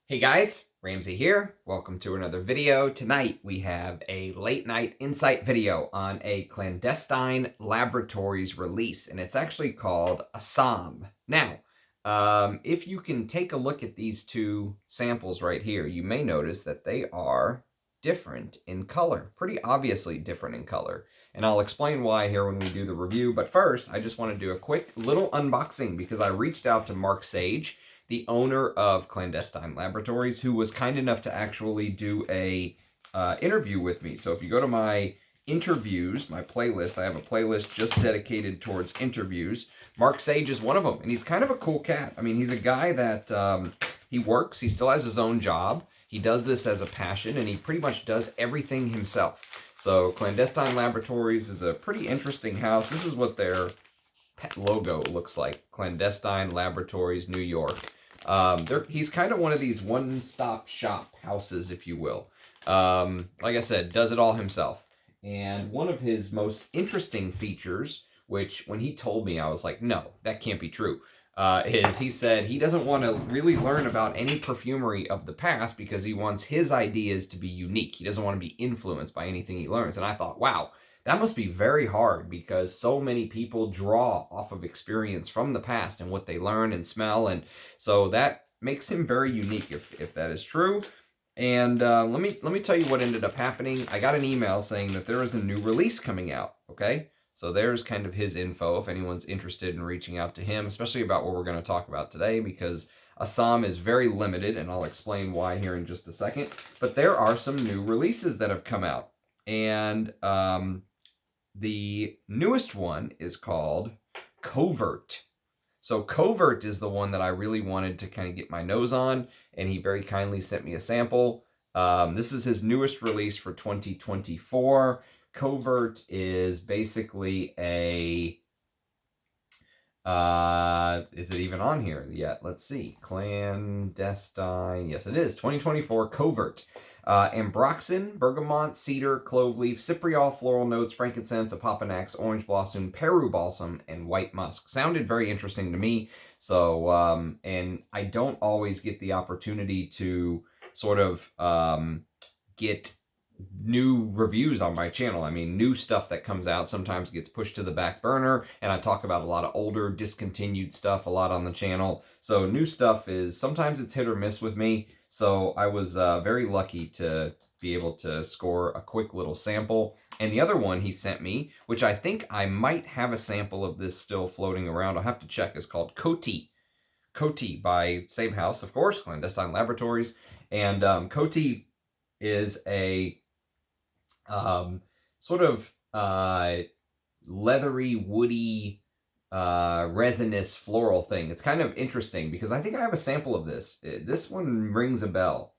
Hey guys, Ramsey here. Welcome to another video. Tonight we have a late night insight video on a Clandestine Laboratories release, and it's actually called Assam. Now, if you can take a look at these two samples right here, you may notice that they are different in color, pretty obviously different in color. And I'll explain why here when we do the review. But first, I just want to do a quick little unboxing because I reached out to Mark Sage, the owner of Clandestine Laboratories, who was kind enough to actually do a interview with me. So if you go to my interviews, my playlist, I have a playlist just dedicated towards interviews. Mark Sage is one of them, and he's kind of a cool cat. I mean, he's a guy that he works, he still has his own job. He does this as a passion, and he pretty much does everything himself. So Clandestine Laboratories is a pretty interesting house. This is what their logo looks like. Clandestine Laboratories, New York. He's kind of one of these one-stop shop houses, if you will. Like I said, does it all himself. And one of his most interesting features, which when he told me, I was like, no, that can't be true, is he said he doesn't want to really learn about any perfumery of the past because he wants his ideas to be unique. He doesn't want to be influenced by anything he learns. And I thought, wow, that must be very hard because so many people draw off of experience from the past and what they learn and smell. And so that makes him very unique if that is true. And let me tell you what ended up happening. I got an email saying that there is a new release coming out, okay? So there's kind of his info if anyone's interested in reaching out to him, especially about what we're going to talk about today, because Assam is very limited, and I'll explain why here in just a second. But there are some new releases that have come out. And the newest one is called Covert. So Covert is the one that I really wanted to kind of get my nose on, and he very kindly sent me a sample. This is his newest release for 2024. Covert is basically a... is it even on here yet? Let's see. Clandestine. Yes, it is. 2024 Covert. Ambroxan, bergamot, cedar, clove leaf, cypriol, floral notes, frankincense, apopanax, orange blossom, Peru balsam, and white musk. Sounded very interesting to me. So, and I don't always get the opportunity to sort of get new reviews on my channel. I mean, new stuff that comes out sometimes gets pushed to the back burner, and I talk about a lot of older, discontinued stuff a lot on the channel. So new stuff is, sometimes it's hit or miss with me. So I was very lucky to be able to score a quick little sample. And the other one he sent me, which I think I might have a sample of this still floating around, I'll have to check, is called Coty. Coty by same house, of course, Clandestine Laboratories. And Coty is a sort of leathery, woody, resinous floral thing. It's kind of interesting because I think I have a sample of this. This one rings a bell.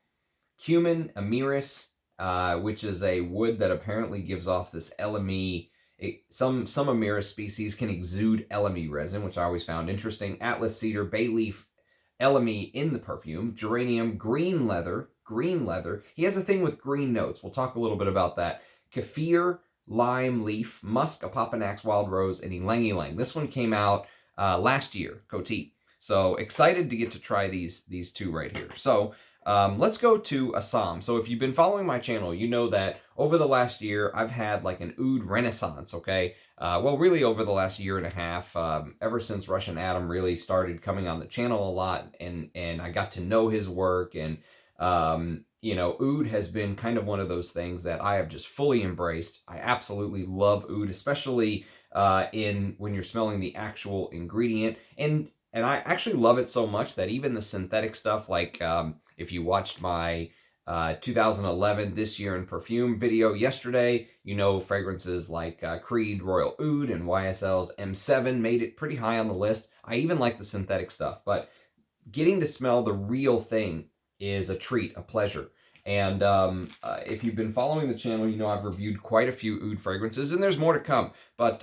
Cumin amiris, which is a wood that apparently gives off this LME. Some amiris species can exude LME resin, which I always found interesting. Atlas cedar, bay leaf, LME in the perfume. Geranium, green leather. He has a thing with green notes. We'll talk a little bit about that. Kaffir, lime leaf, musk, apopanax, wild rose, and ylang ylang. This one came out last year, Coty. So excited to get to try these two right here. So let's go to Assam. So if you've been following my channel, you know that over the last year, I've had like an oud renaissance, okay? Well, really over the last year and a half, ever since Russian Adam really started coming on the channel a lot, and I got to know his work, and you know, oud has been kind of one of those things that I have just fully embraced. I absolutely love oud, especially when you're smelling the actual ingredient. And I actually love it so much that even the synthetic stuff, like if you watched my 2011 This Year in Perfume video yesterday, you know fragrances like Creed Royal Oud and YSL's M7 made it pretty high on the list. I even like the synthetic stuff, but getting to smell the real thing is a treat, a pleasure. And if you've been following the channel, you know I've reviewed quite a few oud fragrances, and there's more to come. But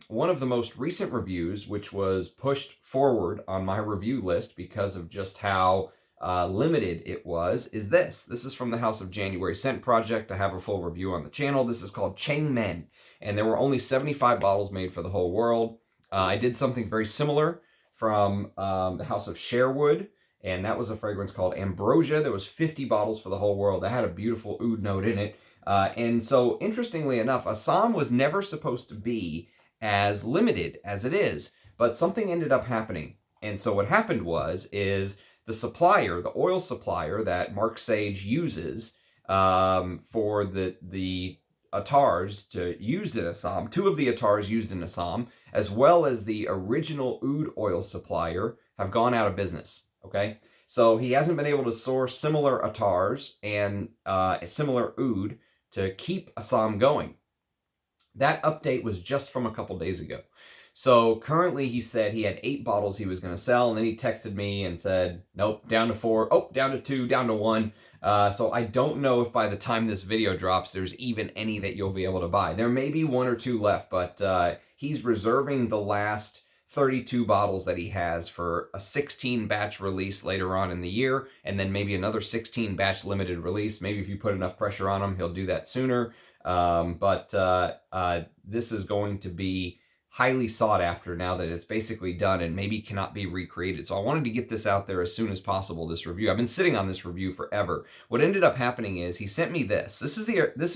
one of the most recent reviews, which was pushed forward on my review list because of just how limited it was, is this. This is from the House of January Scent Project. I have a full review on the channel. This is called Chengmen, and there were only 75 bottles made for the whole world. I did something very similar from the House of Sherwood, and that was a fragrance called Ambrosia. There was 50 bottles for the whole world. That had a beautiful oud note in it. And so, interestingly enough, Assam was never supposed to be as limited as it is, but something ended up happening. And so what happened is the supplier, the oil supplier that Mark Sage uses for the attars to used in Assam, two of the attars used in Assam, as well as the original oud oil supplier, have gone out of business. Okay, so he hasn't been able to source similar attars and similar oud to keep Assam going. That update was just from a couple days ago. So currently he said he had 8 bottles he was going to sell, and then he texted me and said, nope, down to 4, oh, down to 2, down to 1. So I don't know if by the time this video drops, there's even any that you'll be able to buy. There may be 1 or 2 left, but he's reserving the last 32 bottles that he has for a 16 batch release later on in the year, and then maybe another 16 batch limited release. Maybe if you put enough pressure on him, he'll do that sooner. This is going to be highly sought after now that it's basically done and maybe cannot be recreated. So I wanted to get this out there as soon as possible, this review. I've been sitting on this review forever. What ended up happening is he sent me this. This is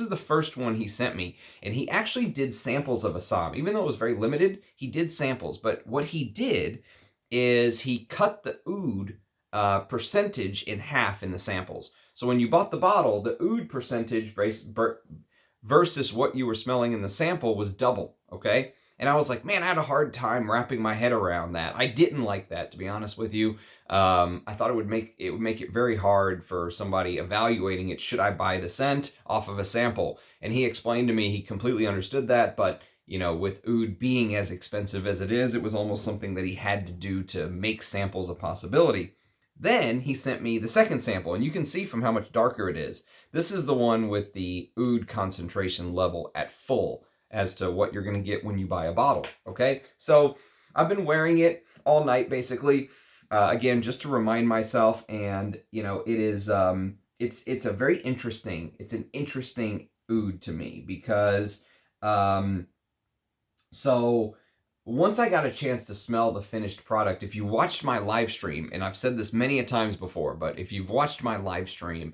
the first one he sent me, and he actually did samples of Assam. Even though it was very limited, he did samples. But what he did is he cut the oud percentage in half in the samples. So when you bought the bottle, the oud percentage versus what you were smelling in the sample was double, okay? And I was like, man, I had a hard time wrapping my head around that. I didn't like that, to be honest with you. I thought it would make it very hard for somebody evaluating it. Should I buy the scent off of a sample? And he explained to me he completely understood that, but you know, with oud being as expensive as it is, it was almost something that he had to do to make samples a possibility. Then he sent me the second sample, and you can see from how much darker it is. This is the one with the oud concentration level at full as to what you're going to get when you buy a bottle, okay? So I've been wearing it all night, basically, again, just to remind myself, and, you know, it is, it's a very interesting, it's an interesting oud to me, because, so once I got a chance to smell the finished product, if you watched my live stream, and I've said this many a times before, but if you've watched my live stream,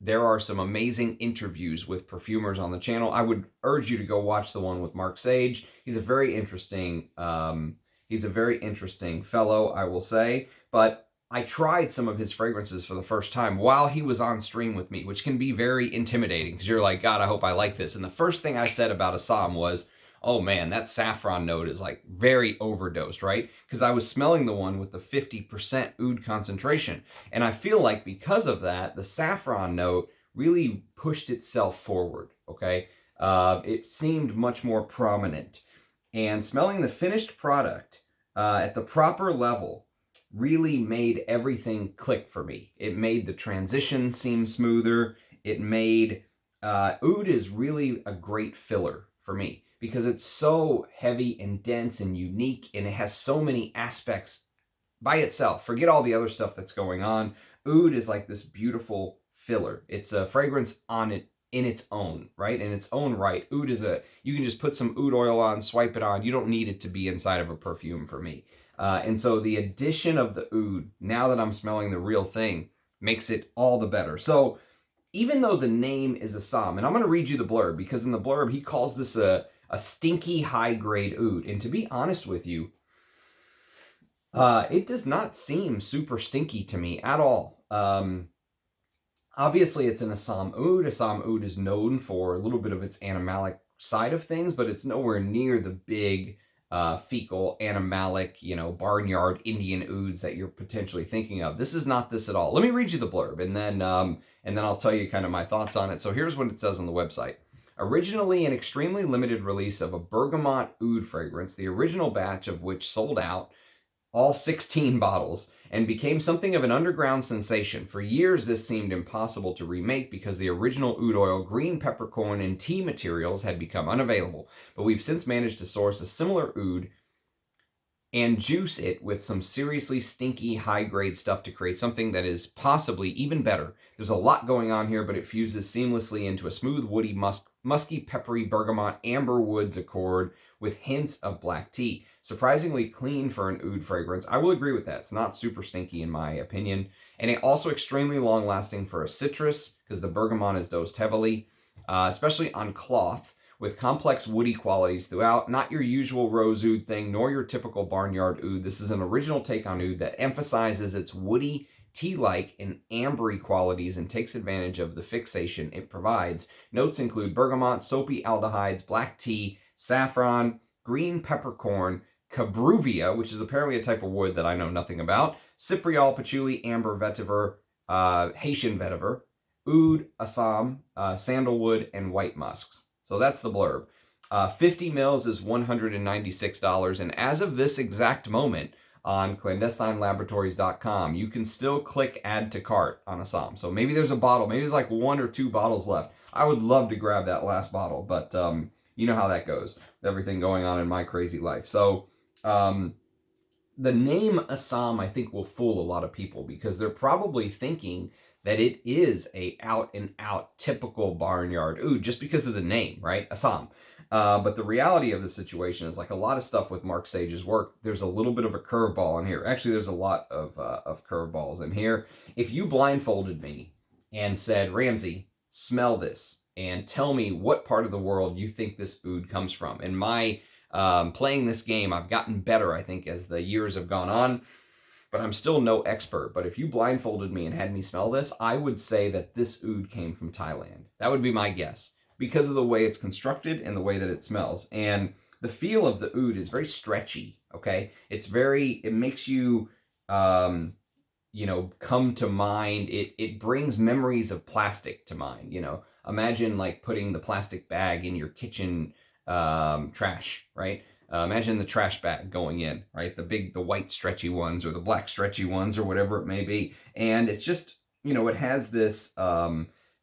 there are some amazing interviews with perfumers on the channel. I would urge you to go watch the one with Mark Sage. He's a very interesting fellow, I will say. But I tried some of his fragrances for the first time while he was on stream with me, which can be very intimidating because you're like, God, I hope I like this. And the first thing I said about Assam was, oh man, that saffron note is like very overdosed, right? Because I was smelling the one with the 50% oud concentration. And I feel like because of that, the saffron note really pushed itself forward, okay? It seemed much more prominent. And smelling the finished product at the proper level really made everything click for me. It made the transition seem smoother. It made, oud is really a great filler for me, because it's so heavy and dense and unique, and it has so many aspects by itself. Forget all the other stuff that's going on. Oud is like this beautiful filler. It's a fragrance in its own, right? In its own right. Oud is you can just put some oud oil on, swipe it on. You don't need it to be inside of a perfume for me. And so the addition of the oud, now that I'm smelling the real thing, makes it all the better. So even though the name is Assam, and I'm going to read you the blurb, because in the blurb he calls this a stinky high-grade oud. And to be honest with you, it does not seem super stinky to me at all. Obviously, it's an Assam oud. Assam oud is known for a little bit of its animalic side of things, but it's nowhere near the big fecal, animalic, you know, barnyard Indian ouds that you're potentially thinking of. This is not this at all. Let me read you the blurb, and then I'll tell you kind of my thoughts on it. So here's what it says on the website. Originally an extremely limited release of a bergamot oud fragrance, the original batch of which sold out, all 16 bottles, and became something of an underground sensation. For years, this seemed impossible to remake because the original oud oil, green peppercorn, and tea materials had become unavailable. But we've since managed to source a similar oud and juice it with some seriously stinky high-grade stuff to create something that is possibly even better. There's a lot going on here, but it fuses seamlessly into a smooth, woody, musky, peppery, bergamot, amber woods accord with hints of black tea. Surprisingly clean for an oud fragrance. I will agree with that. It's not super stinky in my opinion. And it also extremely long lasting for a citrus because the bergamot is dosed heavily, especially on cloth, with complex woody qualities throughout. Not your usual rose oud thing, nor your typical barnyard oud. This is an original take on oud that emphasizes its woody, tea-like, and ambery qualities and takes advantage of the fixation it provides. Notes include bergamot, soapy aldehydes, black tea, saffron, green peppercorn, cabruvia, which is apparently a type of wood that I know nothing about, cypriol, patchouli, amber, vetiver, Haitian vetiver, oud, Assam, sandalwood, and white musks. So that's the blurb. 50 mils is $196, and as of this exact moment on clandestinelaboratories.com, you can still click add to cart on Assam. So maybe there's a bottle, maybe there's like 1 or 2 bottles left. I would love to grab that last bottle, but you know how that goes, everything going on in my crazy life. So the name Assam, I think, will fool a lot of people because they're probably thinking that it is a out and out typical barnyard oud just because of the name, right? Assam. But the reality of the situation is, like a lot of stuff with Mark Sage's work, there's a little bit of a curveball in here. Actually, there's a lot of curveballs in here. If you blindfolded me and said, Ramsey, smell this and tell me what part of the world you think this oud comes from. And my playing this game, I've gotten better, I think, as the years have gone on, but I'm still no expert. But if you blindfolded me and had me smell this, I would say that this oud came from Thailand. That would be my guess because of the way it's constructed and the way that it smells. And the feel of the oud is very stretchy, okay? It makes you, come to mind. It brings memories of plastic to mind, Imagine like putting the plastic bag in your kitchen trash, right? Imagine the trash bag going in, right? The white stretchy ones or the black stretchy ones or whatever it may be. And it's just, it has this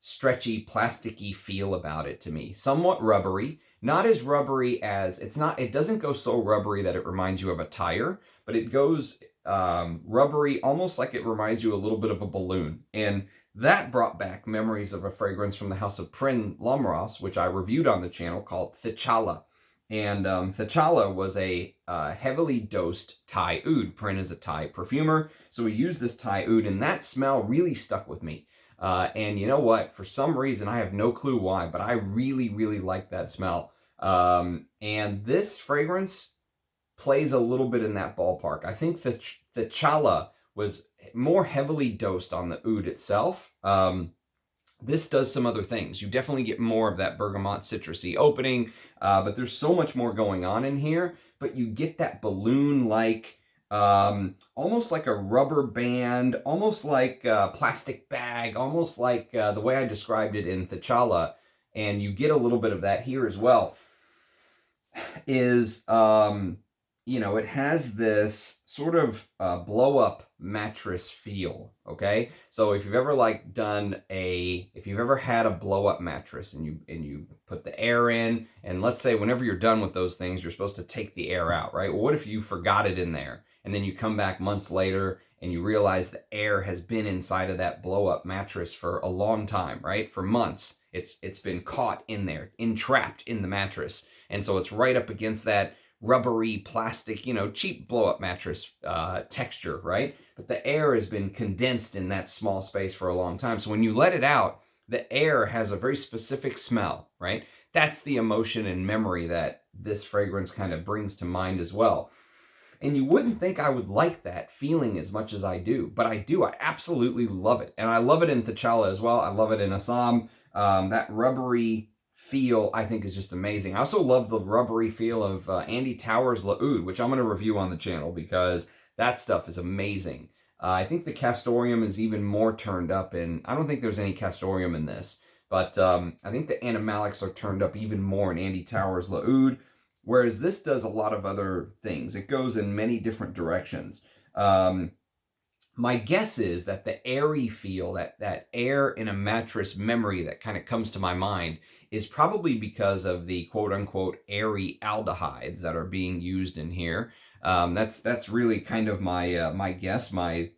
stretchy, plasticky feel about it to me. Somewhat rubbery, not as rubbery as, it doesn't go so rubbery that it reminds you of a tire, but it goes rubbery, almost like it reminds you a little bit of a balloon. And that brought back memories of a fragrance from the house of Prin Lomros, which I reviewed on the channel, called Thichala. And Thichala was a heavily dosed Thai oud. Prin is a Thai perfumer, so we used this Thai oud, and that smell really stuck with me. And you know what? For some reason, I have no clue why, but I really, really like that smell. And this fragrance plays a little bit in that ballpark. I think Thichala was more heavily dosed on the oud itself. This does some other things. You definitely get more of that bergamot citrusy opening, but there's so much more going on in here. But you get that balloon-like, almost like a rubber band, almost like a plastic bag, almost like the way I described it in Thichala. And you get a little bit of that here as well. It has this sort of blow-up mattress feel, okay? So if you've ever if you've ever had a blow-up mattress and you put the air in, and let's say whenever you're done with those things, you're supposed to take the air out, right? Well, what if you forgot it in there, and then you come back months later and you realize the air has been inside of that blow-up mattress for a long time, right? For months, it's been caught in there, entrapped in the mattress, and so it's right up against that rubbery plastic, cheap blow-up mattress texture, right? But the air has been condensed in that small space for a long time. So when you let it out, the air has a very specific smell, right? That's the emotion and memory that this fragrance kind of brings to mind as well. And you wouldn't think I would like that feeling as much as I do, but I do. I absolutely love it. And I love it in Thichala as well. I love it in Assam. That rubbery feel, I think, is just amazing. I also love the rubbery feel of Andy Towers' L'Oud, which I'm going to review on the channel because that stuff is amazing. I think the castoreum is even more turned up, and I don't think there's any castoreum in this, but I think the animalics are turned up even more in Andy Towers' L'Oud, whereas this does a lot of other things. It goes in many different directions. My guess is that the airy feel, that air in a mattress memory that kind of comes to my mind, is probably because of the quote-unquote airy aldehydes that are being used in here. That's really kind of my guess, my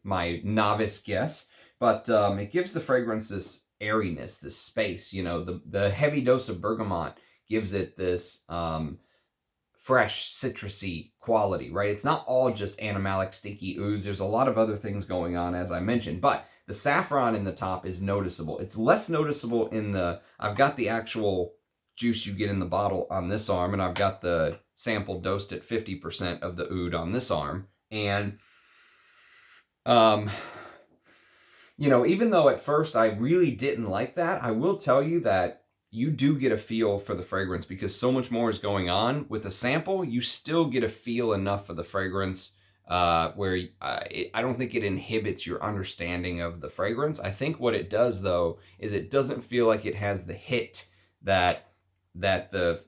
novice guess. But it gives the fragrance this airiness, this space. The heavy dose of bergamot gives it this fresh, citrusy quality, right? It's not all just animalic stinky ooze. There's a lot of other things going on, as I mentioned, but the saffron in the top is noticeable. It's less noticeable in the, I've got the actual juice you get in the bottle on this arm, and I've got the sample dosed at 50% of the oud on this arm. And, you know, even though at first I really didn't like that, I will tell you that you do get a feel for the fragrance because so much more is going on. With a sample, you still get a feel enough for the fragrance where I don't think it inhibits your understanding of the fragrance. I think what it does, though, is it doesn't feel like it has the hit that the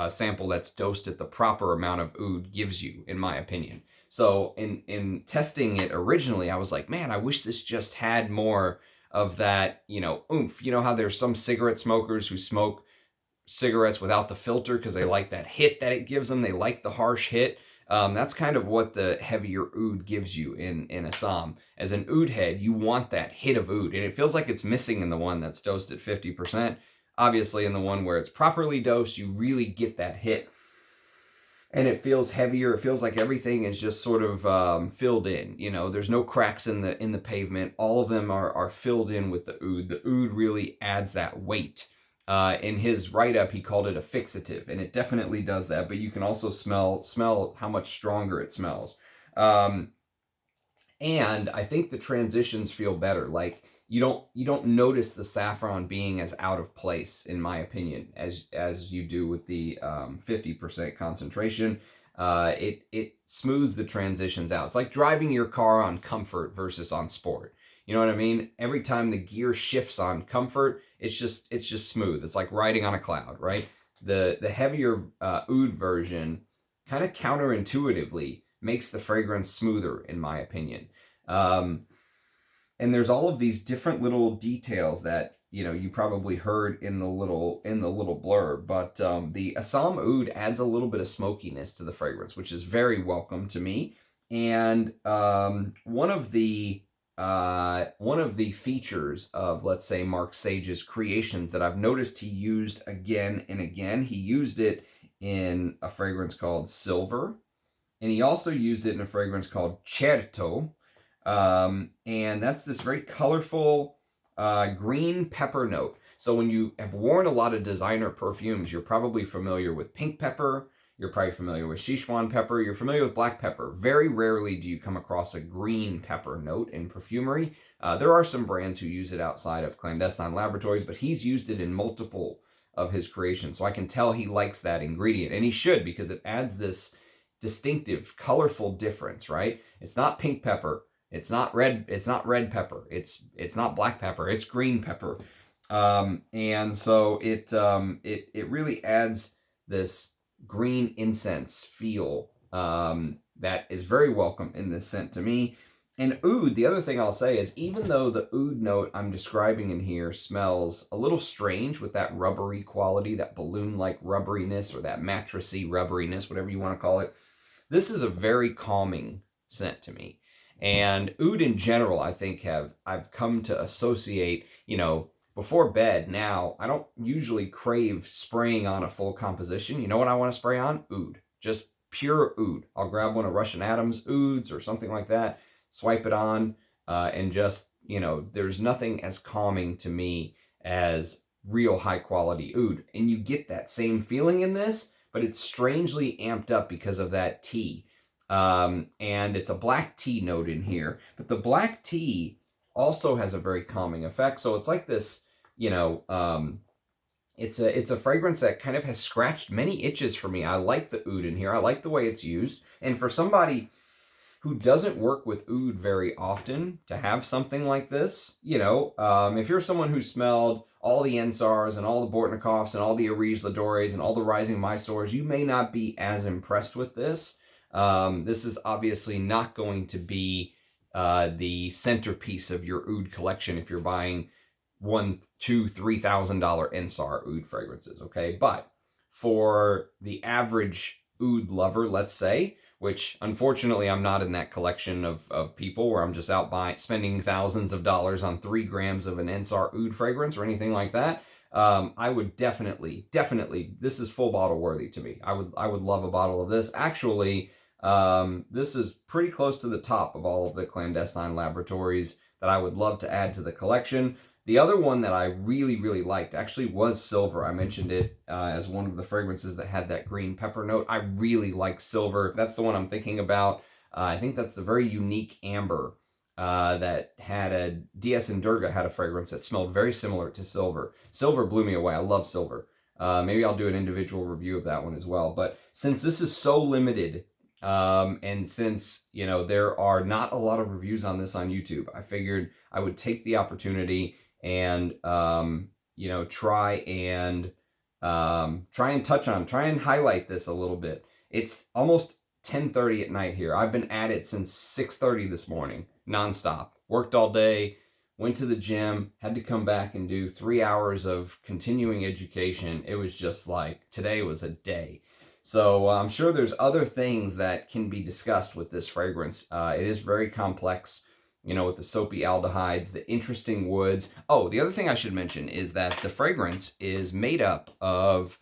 sample that's dosed at the proper amount of oud gives you, in my opinion. So in testing it originally, I was like, man, I wish this just had more of that, you know, oomph. You know how there's some cigarette smokers who smoke cigarettes without the filter because they like that hit that it gives them. They like the harsh hit. That's kind of what the heavier oud gives you in Assam. As an oud head, you want that hit of oud, and it feels like it's missing in the one that's dosed at 50%. Obviously, in the one where it's properly dosed, you really get that hit. And it feels heavier. It feels like everything is just sort of filled in. You know, there's no cracks in the pavement. All of them are filled in with the oud. The oud really adds that weight. In his write-up, he called it a fixative, and it definitely does that. But you can also smell how much stronger it smells. And I think the transitions feel better. Like you don't notice the saffron being as out of place, in my opinion, as you do with the 50% concentration. It smooths the transitions out. It's like driving your car on comfort versus on sport. You know what I mean? Every time the gear shifts on comfort, it's just smooth. It's like riding on a cloud, right? The heavier oud version kind of counterintuitively makes the fragrance smoother, in my opinion. And there's all of these different little details that, you know, you probably heard in the little blurb, but the Assam oud adds a little bit of smokiness to the fragrance, which is very welcome to me. And one of the features of, let's say, Mark Sage's creations that I've noticed he used again and again, he used it in a fragrance called Silver, and he also used it in a fragrance called Certo. And that's this very colorful green pepper note. So when you have worn a lot of designer perfumes, you're probably familiar with pink pepper, you're probably familiar with Sichuan pepper, you're familiar with black pepper. Very rarely do you come across a green pepper note in perfumery. There are some brands who use it outside of Clandestine Laboratories, but he's used it in multiple of his creations. So I can tell he likes that ingredient, and he should, because it adds this distinctive, colorful difference, right? It's not pink pepper. It's not red pepper. It's not black pepper. It's green pepper. And so it really adds this green incense feel that is very welcome in this scent to me. And oud, the other thing I'll say is, even though the oud note I'm describing in here smells a little strange with that rubbery quality, that balloon-like rubberiness, or that mattressy rubberiness, whatever you want to call it, this is a very calming scent to me. And oud in general, I think I've come to associate, you know, before bed now, I don't usually crave spraying on a full composition. You know what I want to spray on? Oud. Just pure oud. I'll grab one of Russian Adams ouds or something like that, swipe it on, and just, you know, there's nothing as calming to me as real high quality oud. And you get that same feeling in this, but it's strangely amped up because of that tea. And it's a black tea note in here, but the black tea also has a very calming effect. So it's like this, you know, it's a fragrance that kind of has scratched many itches for me. I like the oud in here. I like the way it's used. And for somebody who doesn't work with oud very often, to have something like this, you know, if you're someone who smelled all the Ensars and all the Bortnikovs and all the Ariz Ladores and all the Rising Mysores, you may not be as impressed with this. This is obviously not going to be the centerpiece of your oud collection if you're buying $1,000, $2,000, $3,000 Ensar oud fragrances, okay? But for the average oud lover, let's say, which unfortunately I'm not in that collection of people where I'm just out spending thousands of dollars on 3 grams of an Ensar oud fragrance or anything like that. I would definitely, this is full bottle worthy to me. I would love a bottle of this. Actually, this is pretty close to the top of all of the Clandestine Laboratories that I would love to add to the collection. The other one that I really, really liked actually was Silver. I mentioned it as one of the fragrances that had that green pepper note. I really like Silver. That's the one I'm thinking about. I think that's the very unique amber that had a DS and Durga had a fragrance that smelled very similar to Silver. Silver blew me away. I love Silver. Maybe I'll do an individual review of that one as well. But since this is so limited, and since, you know, there are not a lot of reviews on this on YouTube, I figured I would take the opportunity and, you know, try and highlight this a little bit. It's almost 10:30 at night here. I've been at it since 6:30 this morning, nonstop. Worked all day, went to the gym, had to come back and do 3 hours of continuing education. It was just like, today was a day. So I'm sure there's other things that can be discussed with this fragrance. It is very complex, you know, with the soapy aldehydes, the interesting woods. Oh, the other thing I should mention is that the fragrance is made up of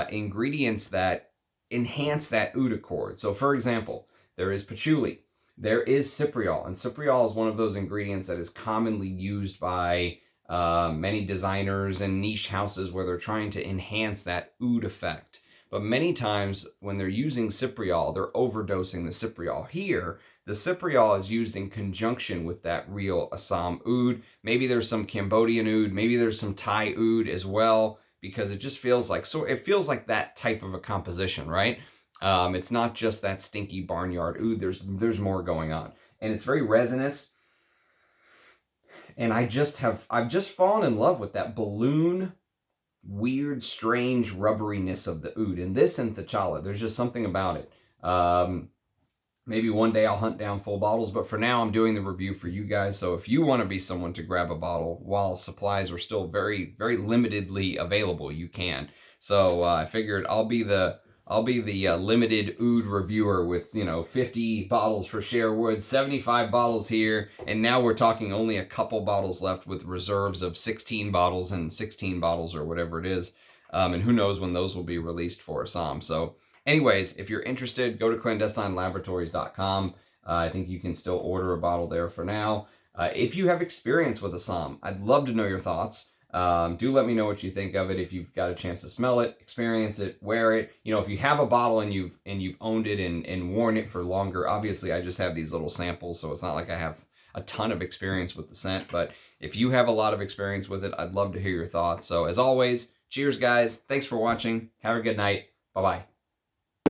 ingredients that enhance that oud accord. So for example, there is patchouli, there is cypriol, and cypriol is one of those ingredients that is commonly used by many designers and niche houses where they're trying to enhance that oud effect. But many times when they're using cypriol, they're overdosing the cypriol. Here, the cypriol is used in conjunction with that real Assam oud. Maybe there's some Cambodian oud, maybe there's some Thai oud as well, because it just feels like, so it feels like that type of a composition, right? It's not just that stinky barnyard oud. There's more going on, and it's very resinous. And I've just fallen in love with that balloon, weird, strange rubberiness of the oud. And this and T'Challa, there's just something about it. Maybe one day I'll hunt down full bottles, but for now I'm doing the review for you guys. So if you want to be someone to grab a bottle while supplies are still very, very limitedly available, you can. So I figured I'll be the limited oud reviewer with, you know, 50 bottles for Sherwood, 75 bottles here, and now we're talking only a couple bottles left with reserves of 16 bottles and 16 bottles or whatever it is. And who knows when those will be released for Assam. So anyways, if you're interested, go to clandestinelaboratories.com. I think you can still order a bottle there for now. If you have experience with Assam, I'd love to know your thoughts. Do let me know what you think of it. If you've got a chance to smell it, experience it, wear it. You know, if you have a bottle and you've owned it and worn it for longer, obviously I just have these little samples, so it's not like I have a ton of experience with the scent. But if you have a lot of experience with it, I'd love to hear your thoughts. So as always, cheers guys. Thanks for watching. Have a good night. Bye-bye.